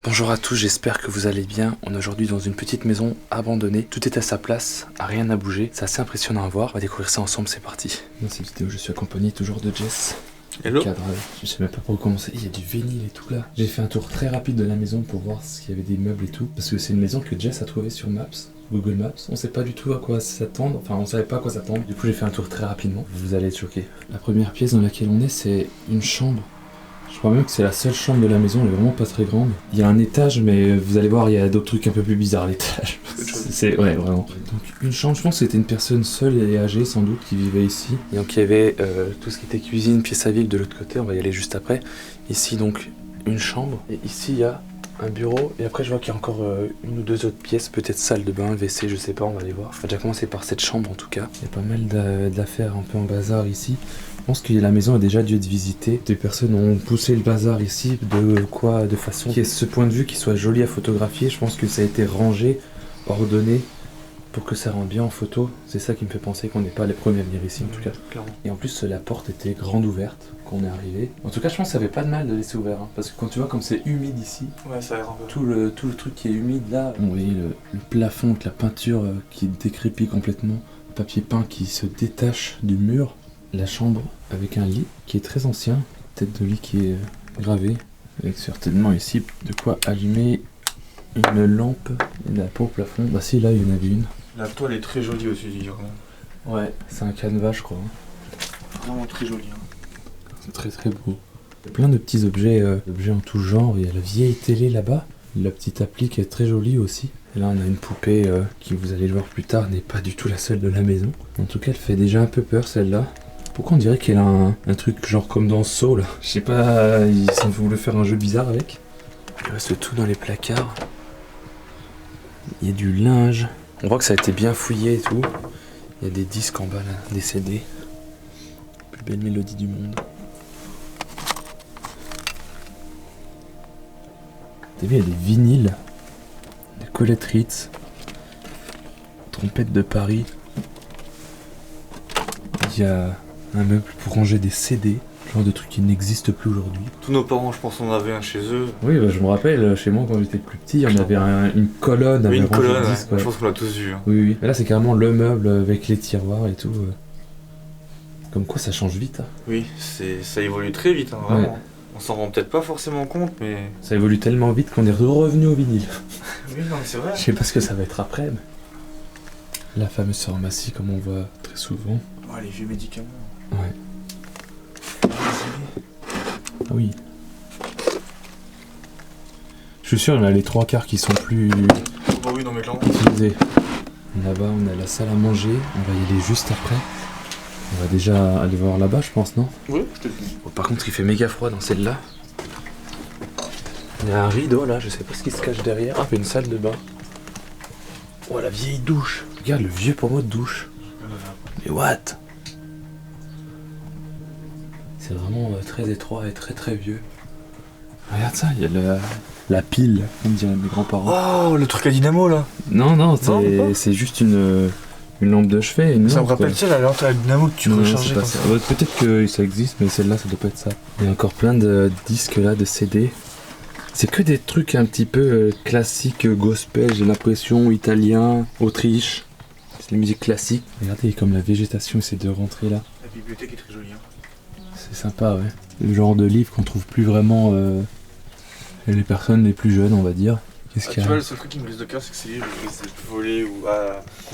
Bonjour à tous, j'espère que vous allez bien. On est aujourd'hui dans une petite maison abandonnée. Tout est à sa place, rien n'a bougé. C'est assez impressionnant à voir. On va découvrir ça ensemble, c'est parti. Dans cette vidéo, je suis accompagné toujours de Jess. Hello. Cadre, je sais même pas par où commencer. Il y a du vinyle et tout là. J'ai fait un tour très rapide de la maison pour voir s'il y avait des meubles et tout. Parce que c'est une maison que Jess a trouvée sur Maps. Google Maps, on sait pas du tout à quoi s'attendre, enfin on savait pas à quoi s'attendre, du coup j'ai fait un tour très rapidement, vous allez être choqués. La première pièce dans laquelle on est, c'est une chambre. Je crois même que c'est la seule chambre de la maison, elle est vraiment pas très grande. Il y a un étage, mais vous allez voir, il y a d'autres trucs un peu plus bizarres à l'étage. Ouais, vraiment. Donc une chambre, je pense que c'était une personne seule et âgée sans doute qui vivait ici. Et donc il y avait tout ce qui était cuisine, pièce à vivre de l'autre côté, on va y aller juste après. Ici donc une chambre, et ici il y a un bureau, et après je vois qu'il y a encore une ou deux autres pièces, peut-être salle de bain, WC, je sais pas, on va aller voir. On va déjà commencer par cette chambre en tout cas. Il y a pas mal d'affaires un peu en bazar ici. Je pense que la maison a déjà dû être visitée. Des personnes ont poussé le bazar ici, de façon qui est ce point de vue qui soit joli à photographier. Je pense que ça a été rangé, ordonné, pour que ça rende bien en photo. C'est ça qui me fait penser qu'on n'est pas les premiers à venir ici en tout cas. Clairement. Et en plus la porte était grande ouverte quand on est arrivé. En tout cas je pense que ça avait pas de mal de laisser ouvert, hein, parce que quand tu vois comme c'est humide ici, ouais, ça a l'air un peu. tout le truc qui est humide là, vous voyez le plafond avec la peinture qui décrépit complètement, le papier peint qui se détache du mur, la chambre avec un lit qui est très ancien, tête de lit qui est gravée, avec certainement ici de quoi allumer une lampe et de la peau au plafond. Bah si, là il y en avait une. La toile est très jolie aussi, vraiment. Ouais, c'est un canevas je crois. Hein. Vraiment très joli. Hein. C'est très très beau. Il y a plein de petits objets, objets en tout genre. Il y a la vieille télé là-bas, la petite appli qui est très jolie aussi. Et là on a une poupée qui, vous allez le voir plus tard, n'est pas du tout la seule de la maison. En tout cas elle fait déjà un peu peur celle-là. Pourquoi on dirait qu'elle a un truc genre comme dans Saw là. Je sais pas, ils ont voulu faire un jeu bizarre avec. Il reste tout dans les placards. Il y a du linge. On voit que ça a été bien fouillé et tout. Il y a des disques en bas là, des CD. Plus belle mélodie du monde. T'as vu, il y a des vinyles. Des Colette Ritz. Trompette de Paris. Il y a un meuble pour ranger des CD. Genre de trucs qui n'existent plus aujourd'hui. Tous nos parents, je pense, en avaient un chez eux. Oui, bah, je me rappelle, chez moi quand j'étais plus petit, on avait une colonne. Oui, une colonne, ouais. Disques, ouais. Je pense qu'on l'a tous vu. Hein. Oui, oui. Mais là, c'est carrément le meuble avec les tiroirs et tout. Comme quoi, ça change vite. Hein. Oui, ça évolue très vite, hein, vraiment. Ouais. On s'en rend peut-être pas forcément compte, mais... Ça évolue tellement vite qu'on est revenu au vinyle. Oui, non, mais c'est vrai. Je sais pas ce que ça va être après, mais... La fameuse pharmacie, comme on voit très souvent. Oh, les vieux médicaments. Ouais. Ah oui. Je suis sûr, il y en a les trois quarts qui sont plus Oh oui, non mais clairement. utilisés. Là-bas, on a la salle à manger. On va y aller juste après. On va déjà aller voir là-bas, je pense, non? Oui, je te dis. Bon, par contre, il fait méga froid dans celle-là. Il y a un rideau là, je sais pas ce qui se cache derrière. Ah, une salle de bain. Oh, la vieille douche. Regarde le vieux pommeau de douche. Mais what? C'est vraiment très étroit et très très vieux. Regarde ça, il y a la pile, comme diraient mes grands-parents. Oh, le truc à dynamo là. Non, c'est juste une lampe de chevet. Ça me rappelle ça, la lampe à dynamo que tu rechargeais comme ça. Peut-être que ça existe, mais celle-là, ça doit pas être ça. Il y a encore plein de disques là, de CD. C'est que des trucs un petit peu classiques, gospel, j'ai l'impression, italien, Autriche. C'est la musique classique. Regardez comme la végétation essaie de rentrer là. La bibliothèque est très jolie. Hein. C'est sympa, ouais. Le genre de livre qu'on trouve plus vraiment les personnes les plus jeunes, on va dire. Qu'est-ce qu'il y a? Tu vois, le seul truc qui me brise de cœur, c'est que ces livres ils risquent d'être volés ou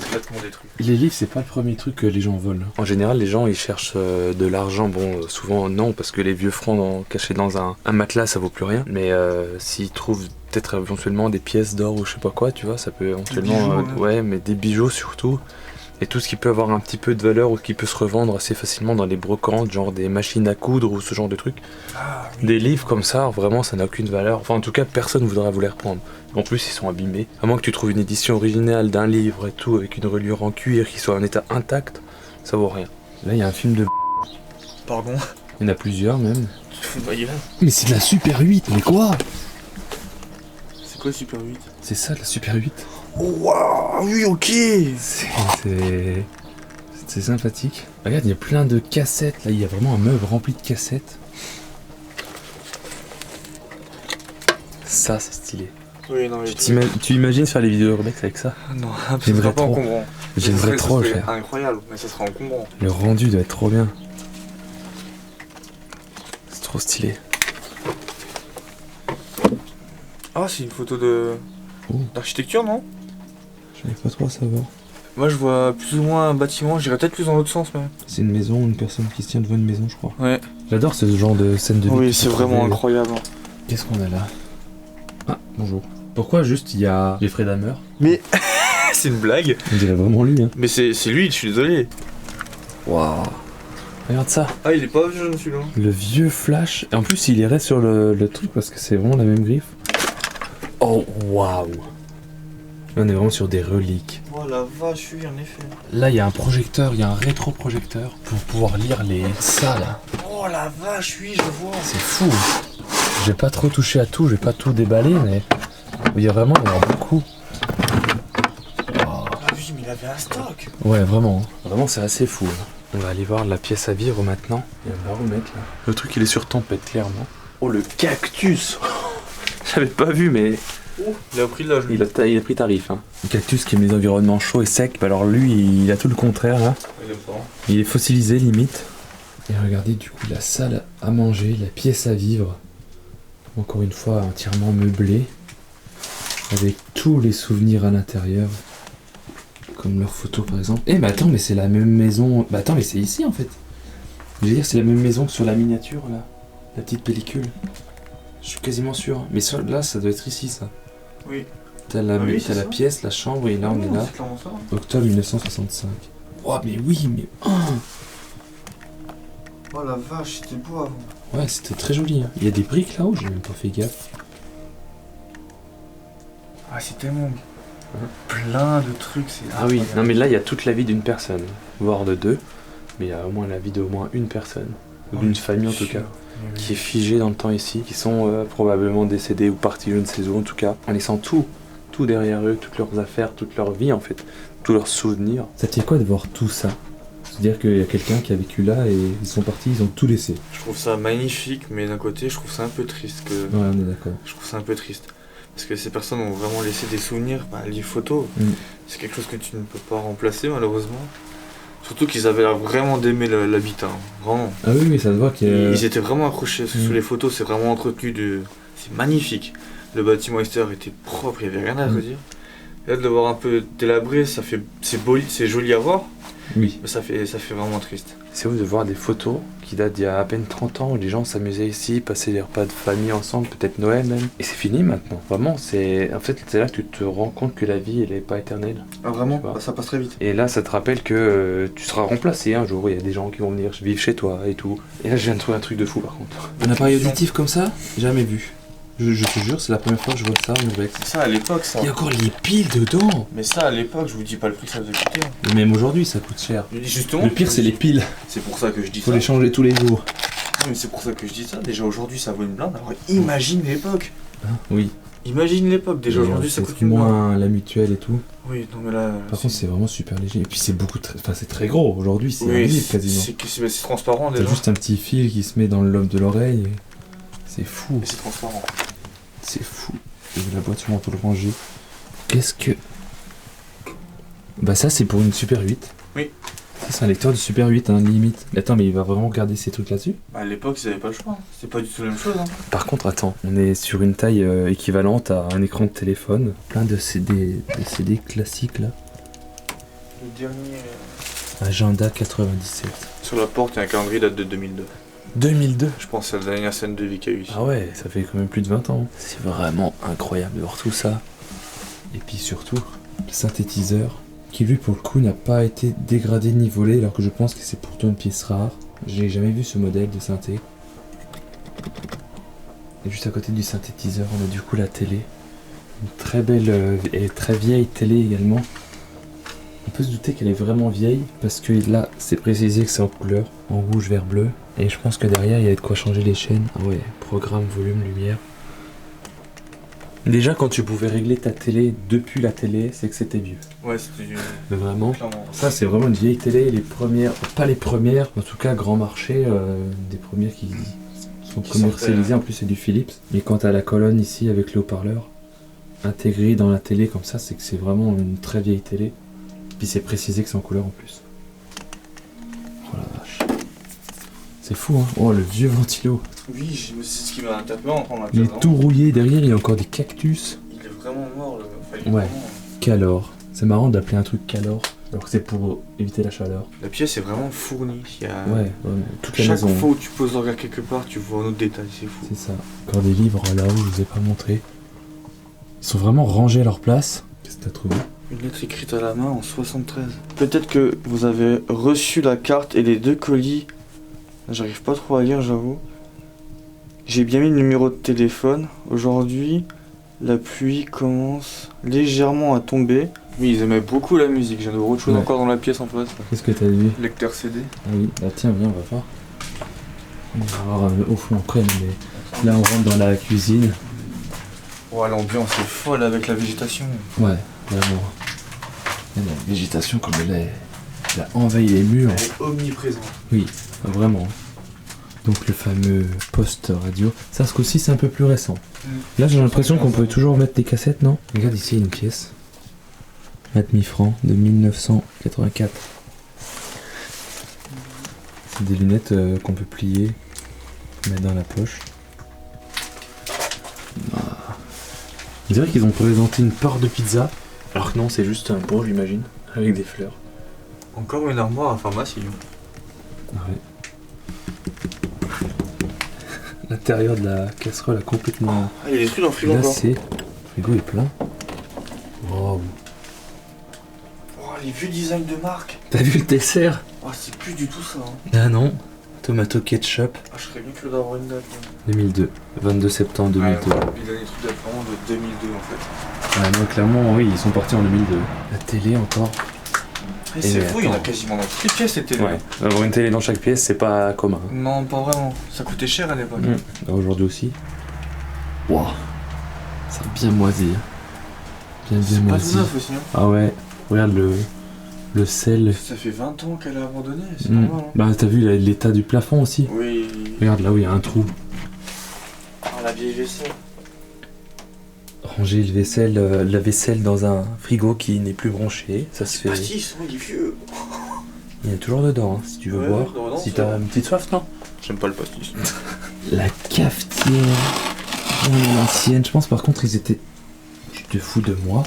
complètement détruits. Les livres, c'est pas le premier truc que les gens volent. En général, les gens, ils cherchent de l'argent. Bon, souvent, non, parce que les vieux francs cachés dans un matelas, ça vaut plus rien. Mais s'ils trouvent peut-être éventuellement des pièces d'or ou je sais pas quoi, tu vois, ça peut éventuellement... Bijoux, ouais, mais des bijoux surtout. Et tout ce qui peut avoir un petit peu de valeur ou qui peut se revendre assez facilement dans les brocantes, genre des machines à coudre ou ce genre de trucs. Ah, oui. Des livres comme ça, vraiment, ça n'a aucune valeur. Enfin, en tout cas, personne ne voudra vous les reprendre. En plus, ils sont abîmés. À moins que tu trouves une édition originale d'un livre et tout, avec une reliure en cuir qui soit en état intact, ça vaut rien. Là, il y a un film de... Pardon. Il y en a plusieurs, même. Tu te fous de ma gueule. Mais c'est de la Super 8, mais quoi? C'est quoi Super 8? C'est ça, la Super 8. Oh, waouh, oui, ok. C'est sympathique. Regarde, il y a plein de cassettes. Là, il y a vraiment un meuble rempli de cassettes. ça c'est stylé. Oui, non, mais Tu imagines faire les vidéos urbex avec ça? non, J'aimerais ça sera pas trop. encombrant. J'aimerais trop le Ça serait faire. incroyable, mais ça sera encombrant. Le rendu doit être trop bien. C'est trop stylé. Ah, c'est une photo de Oh. d'architecture, non? Je n'ai pas trop à savoir. Moi, je vois plus ou moins un bâtiment, j'irais peut-être plus dans l'autre sens, même. C'est une maison, une personne qui se tient devant une maison, je crois. Ouais. J'adore ce genre de scène de vie. Oui, qui c'est peut vraiment trouver. incroyable. Qu'est-ce qu'on a là? Ah, bonjour. Pourquoi juste il y a Jeffrey Dahmer? Mais c'est une blague. On dirait vraiment lui, hein. Mais c'est lui, je suis désolé. Waouh. Regarde ça. Ah, il est pas jeune celui-là. Le vieux Flash. Et en plus, il irait sur le truc parce que c'est vraiment la même griffe. Oh, waouh. Là, on est vraiment sur des reliques. Oh la vache, oui, en effet. Là, il y a un projecteur, il y a un rétroprojecteur pour pouvoir lire ça là. Oh la vache, oui, je vois. C'est fou. J'ai pas trop touché à tout, j'ai pas tout déballé, mais il y a vraiment beaucoup. Ah oui, mais il avait un stock. Ouais, vraiment. Vraiment, c'est assez fou. Là. On va aller voir la pièce à vivre maintenant. Il y a un baromètre là. Le truc, il est sur tempête, clairement. Oh, le cactus. J'avais pas vu, mais Il a pris de l'âge. il a pris tarif. Hein. Le cactus qui aime les environnements chauds et secs, bah alors lui, il a tout le contraire là. Il aime pas. Il est fossilisé limite. Et regardez du coup la salle à manger, la pièce à vivre. Encore une fois entièrement meublée. Avec tous les souvenirs à l'intérieur. Comme leurs photos par exemple. Eh mais attends, mais c'est la même maison. Bah attends, mais c'est ici en fait. Je veux dire, c'est la même maison que sur la miniature là. La petite pellicule. Je suis quasiment sûr. Mais là, ça doit être ici ça. Oui. T'as la, Ah oui, t'as c'est la ça. pièce, la chambre et là on est là. C'est clairement ça. Octobre 1965. Oh mais oui, mais... Oh, Oh la vache, c'était beau avant. ouais, c'était très joli. Hein. Il y a des briques là-haut, j'ai même pas fait gaffe. Ah, c'est tellement plein de trucs. C'est Ah oui, incroyable. non mais là il y a toute la vie d'une personne, voire de deux. Mais il y a au moins la vie d'au moins une personne, ou d'une famille en tout cas, qui est figée dans le temps ici, qui sont probablement décédés ou partis je ne sais où en tout cas, en laissant tout derrière eux, toutes leurs affaires, toute leur vie en fait, tous leurs souvenirs. Ça te fait quoi de voir tout ça? C'est-à-dire qu'il y a quelqu'un qui a vécu là et ils sont partis, ils ont tout laissé. Je trouve ça magnifique, mais d'un côté, je trouve ça un peu triste que. Ouais, on est d'accord. Je trouve ça un peu triste. Parce que ces personnes ont vraiment laissé des souvenirs, les photos. Mm. C'est quelque chose que tu ne peux pas remplacer malheureusement. Surtout qu'ils avaient l'air vraiment d'aimer l'habitat, hein. Vraiment. Ah oui, oui, ça se voit qu'il y a... Ils étaient vraiment accrochés sur les photos, c'est vraiment entretenu de. C'est magnifique. Le bâtiment extérieur était propre, il n'y avait rien à redire. Et là de le voir un peu délabré, ça fait. C'est joli à voir, Oui. mais ça fait vraiment triste. C'est ouf de voir des photos qui datent d'il y a à peine 30 ans où les gens s'amusaient ici, passaient des repas de famille ensemble, peut-être Noël même. Et c'est fini maintenant. Vraiment, c'est là que tu te rends compte que la vie, elle est pas éternelle. Ah vraiment, Tu vois. ça passe très vite. Et là, ça te rappelle que tu seras remplacé un jour. Il y a des gens qui vont venir vivre chez toi et tout. Et là, je viens de trouver un truc de fou par contre. Un appareil auditif comme ça, jamais vu. Je te jure, c'est la première fois que je vois ça en urbex. Ça à l'époque, ça. Il y a encore les piles dedans. Mais ça à l'époque, je vous dis pas le prix que ça devait coûter. Hein. Et même aujourd'hui, ça coûte cher. Justement. Le pire, c'est les piles. C'est pour ça que je dis Faut ça. les changer tous les jours. Non, mais c'est pour ça que je dis ça. Déjà aujourd'hui, ça vaut une blinde. Alors imagine l'époque. Oui. Imagine l'époque. Déjà aujourd'hui, ça coûte une blinde. moins la mutuelle et tout. Oui, non mais là. Par contre, c'est vraiment super léger. Et puis, c'est c'est très gros. Aujourd'hui, c'est un oui, livre quasiment. c'est transparent T'as déjà. juste un petit fil qui se met dans le lobe de l'oreille. C'est fou. Et c'est transparent. C'est fou. Et la boîte, on peut le ranger. Qu'est-ce que... Bah ça, c'est pour une Super 8. Oui. Ça, c'est un lecteur de Super 8, hein, limite. Mais attends, mais il va vraiment garder ces trucs là-dessus? Bah, à l'époque, ils avaient pas le choix. Hein. C'est pas du tout la même chose. Hein. Par contre, attends, on est sur une taille équivalente à un écran de téléphone. Plein de CD classiques, là. Le dernier... Agenda 97. Sur la porte, il y a un calendrier date de 2002. 2002. Je pense que c'est la dernière scène de vie qu'il y a eu ici. Ah ouais, ça fait quand même plus de 20 ans. C'est vraiment incroyable de voir tout ça. Et puis surtout, le synthétiseur, qui lui pour le coup n'a pas été dégradé ni volé, alors que je pense que c'est pourtant une pièce rare. J'ai jamais vu ce modèle de synthé. Et juste à côté du synthétiseur, on a du coup la télé. Une très belle et très vieille télé également. On peut se douter qu'elle est vraiment vieille, parce que là, c'est précisé que c'est en couleur, en rouge, vert, bleu. Et je pense que derrière, il y a de quoi changer les chaînes. Ah ouais, programme, volume, lumière. Déjà, quand tu pouvais régler ta télé depuis la télé, c'est que c'était vieux. Ouais, c'était du... Mais vraiment, Clairement. ça c'est vraiment une vieille télé. Les premières, pas les premières, en tout cas grand marché, des premières qui sont Qui commercialisés, sortaient, en plus c'est du Philips. Et quand t'as la colonne ici avec le haut-parleur intégré dans la télé comme ça, c'est que c'est vraiment une très vieille télé. Puis c'est précisé que c'est en couleur en plus. Oh la vache. C'est fou hein. Oh le vieux ventilo. Oui, c'est ce qui m'a interpellé en prendre la Il pièce. est tout rouillé, derrière il y a encore des cactus. Il est vraiment mort. Enfin, il est Ouais. vraiment- Calor. C'est marrant d'appeler un truc calor. Alors que c'est pour éviter la chaleur. La pièce est vraiment fournie. Il y a... Ouais, vraiment. Toute la Chaque maison. fois où tu poses le regard quelque part, tu vois un autre détail, c'est fou. C'est ça. Encore des livres là-haut, je vous ai pas montré. Ils sont vraiment rangés à leur place. Qu'est-ce que t'as trouvé? Une lettre écrite à la main en 73. Peut-être que vous avez reçu la carte et les 2 colis. J'arrive pas trop à lire, j'avoue. J'ai bien mis le numéro de téléphone. Aujourd'hui, la pluie commence légèrement à tomber. Oui, ils aimaient beaucoup la musique. J'ai autre chose Ouais. encore dans la pièce en face. Qu'est-ce que t'as vu? Lecteur CD. Ah oui, bah tiens, viens, on va voir. On va voir au fond après, mais là on rentre dans la cuisine. Oh, l'ambiance est folle avec la végétation. Ouais, vraiment. Il y a la végétation comme elle a envahi les murs. Elle est omniprésente. Oui, vraiment. Donc le fameux poste radio. Ça, ce coup-ci, c'est un peu plus récent. Là, j'ai l'impression qu'on peut toujours mettre des cassettes, non? Regarde ici, une pièce. 20 000 francs de 1984. C'est des lunettes qu'on peut plier, mettre dans la poche. Ah. On dirait qu'ils ont présenté une part de pizza, alors que non, c'est juste un pot, j'imagine, avec des fleurs. Encore une armoire à pharmacie. Ouais. L'intérieur de la casserole a complètement Ah, il y a des trucs dans le frigo encore. glacé. Le frigo est plein. Wow. Oh, les vieux designs de marque. T'as vu le dessert? Oh, c'est plus du tout ça. Hein. Ah non. Tomato ketchup. Ah, je serais bien curieux d'avoir une date. 2002. 22 septembre 2002. Ouais, les derniers trucs datent vraiment de 2002 en fait. Ouais, non, clairement, oui, ils sont partis en 2002. La télé encore. Et c'est mais fou, il y en a attends. quasiment dans toutes les pièces, c'était. Ouais. Avoir une télé dans chaque pièce, c'est pas commun. Non, pas vraiment. Ça coûtait cher à l'époque. Aujourd'hui aussi. Waouh. Ça a bien moisi. Bien C'est pas tout moisi. neuf aussi. Hein. Ah ouais. Regarde le sel. Ça fait 20 ans qu'elle a abandonné, c'est Mm. normal. Hein. Bah t'as vu l'état du plafond aussi. Oui. Regarde là où il y a un trou. Oh, la vieille vaisselle. Ranger la vaisselle dans un frigo qui n'est plus branché, ça se fait. Pastis, il est vieux. Il y a toujours dedans, hein, si tu veux Ouais, boire. non, Si c'est t'as vrai. une petite soif, non? J'aime pas le pastis. La cafetière. L'ancienne, je pense par contre ils étaient. Tu te fous de moi.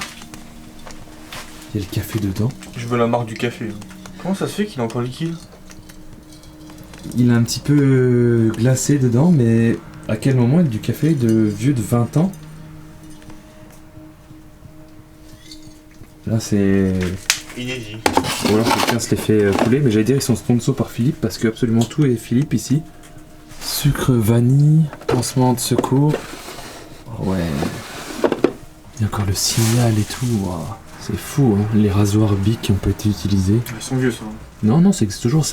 Il y a le café dedans. Je veux la marque du café. Hein. Comment ça se fait qu'il est encore liquide? Il est un petit peu glacé dedans, mais à quel moment du café de vieux de 20 ans? Là c'est. Inédit. Ou alors quelqu'un se les fait couler, mais j'allais dire ils sont sponsors par Philippe parce que absolument tout est Philippe ici. Sucre vanille, pansement de secours. Oh ouais. Il y a encore le signal et tout. Waouh. C'est fou, hein. Les rasoirs Bic qui ont pas été utilisés. Ils sont vieux ça. Non, non, c'est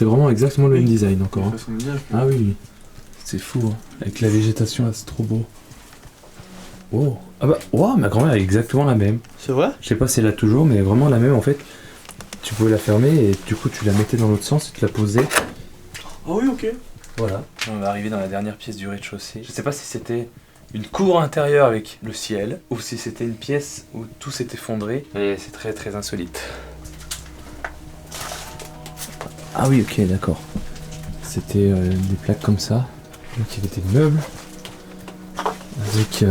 vraiment exactement le même design encore. Hein. Façon de dire. Ah oui, oui. C'est fou, hein. Avec la végétation là, c'est trop beau. Oh. Ah bah, wow, ma grand-mère est exactement la même. C'est vrai? Je sais pas si elle a toujours, mais vraiment la même en fait. Tu pouvais la fermer et du coup tu la mettais dans l'autre sens et tu la posais. Ah oui, ok. Voilà. On va arriver dans la dernière pièce du rez-de-chaussée. Je sais pas si c'était une cour intérieure avec le ciel ou si c'était une pièce où tout s'est effondré. Et c'est très très insolite. Ah oui, ok, d'accord. C'était des plaques comme ça. Donc il y avait des meubles avec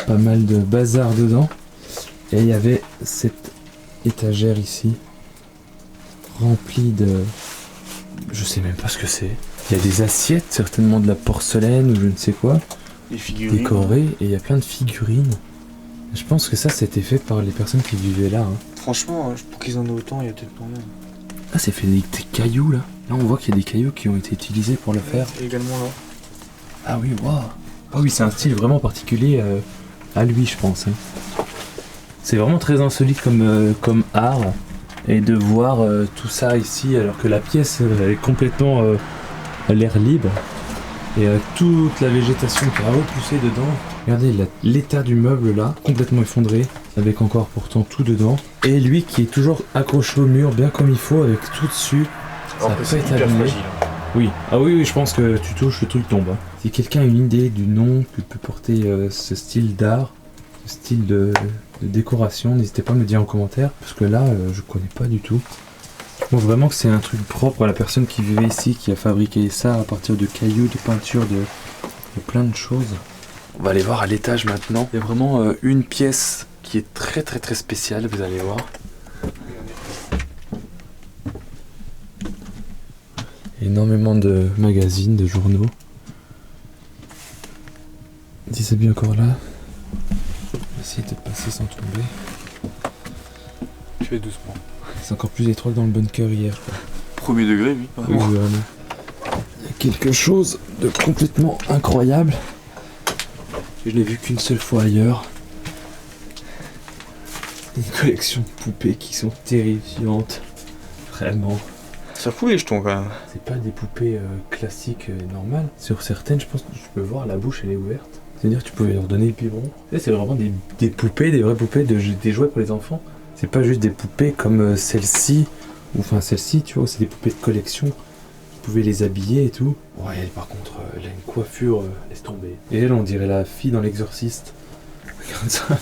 pas mal de bazar dedans. Et il y avait cette étagère ici remplie de... Je sais même pas ce que c'est. Il y a des assiettes, certainement de la porcelaine ou je ne sais quoi, Les figurines. décorées, et il y a plein de figurines. Je pense que ça, c'était fait par les personnes qui vivaient là. Hein. Franchement, pour qu'ils en aient autant, il y a peut-être moyen. Ah, c'est fait des cailloux là. Là, on voit qu'il y a des cailloux qui ont été utilisés pour le faire. Et également là. Ah oui, waouh. Ah oui, c'est un style vraiment particulier à lui, je pense. Hein. C'est vraiment très insolite comme art. Et de voir tout ça ici, alors que la pièce elle est complètement à l'air libre. Et toute la végétation qui a repoussé dedans. Regardez l'état du meuble là, complètement effondré, avec encore pourtant tout dedans. Et lui qui est toujours accroché au mur, bien comme il faut, avec tout dessus. Ça Alors a que pas c'est été hyper abîmé. fragile. Oui, ah oui, oui, je pense que tu touches, le truc tombe. Hein. Si quelqu'un a une idée du nom que peut porter ce style d'art, ce style de décoration, n'hésitez pas à me dire en commentaire, parce que là, je connais pas du tout. Je pense vraiment que c'est un truc propre à la personne qui vivait ici, qui a fabriqué ça à partir de cailloux, de peinture, de plein de choses. On va aller voir à l'étage maintenant. Il y a vraiment une pièce qui est très très très spéciale, vous allez voir. Énormément de magazines, de journaux. Si c'est bien encore là, on va essayer de passer sans tomber. Je fais doucement. C'est encore plus étroit que dans le bunker hier. Premier degré, oui. Oui, vraiment. Il y a quelque chose de complètement incroyable. Je l'ai vu qu'une seule fois ailleurs. Une collection de poupées qui sont terrifiantes. Vraiment. Ça fout les jetons quand même. C'est pas des poupées classiques normales. Sur certaines, je pense que tu peux voir la bouche, elle est ouverte. C'est-à-dire que tu peux leur donner le biberon. C'est vraiment des poupées, des vraies poupées, des jouets pour les enfants. C'est pas juste des poupées comme celle-ci. Ou enfin celle-ci, tu vois, c'est des poupées de collection. Vous pouvez les habiller et tout. Ouais, elle, par contre, elle a une coiffure, laisse tomber. Et elle, on dirait la fille dans l'Exorciste. Regarde ça.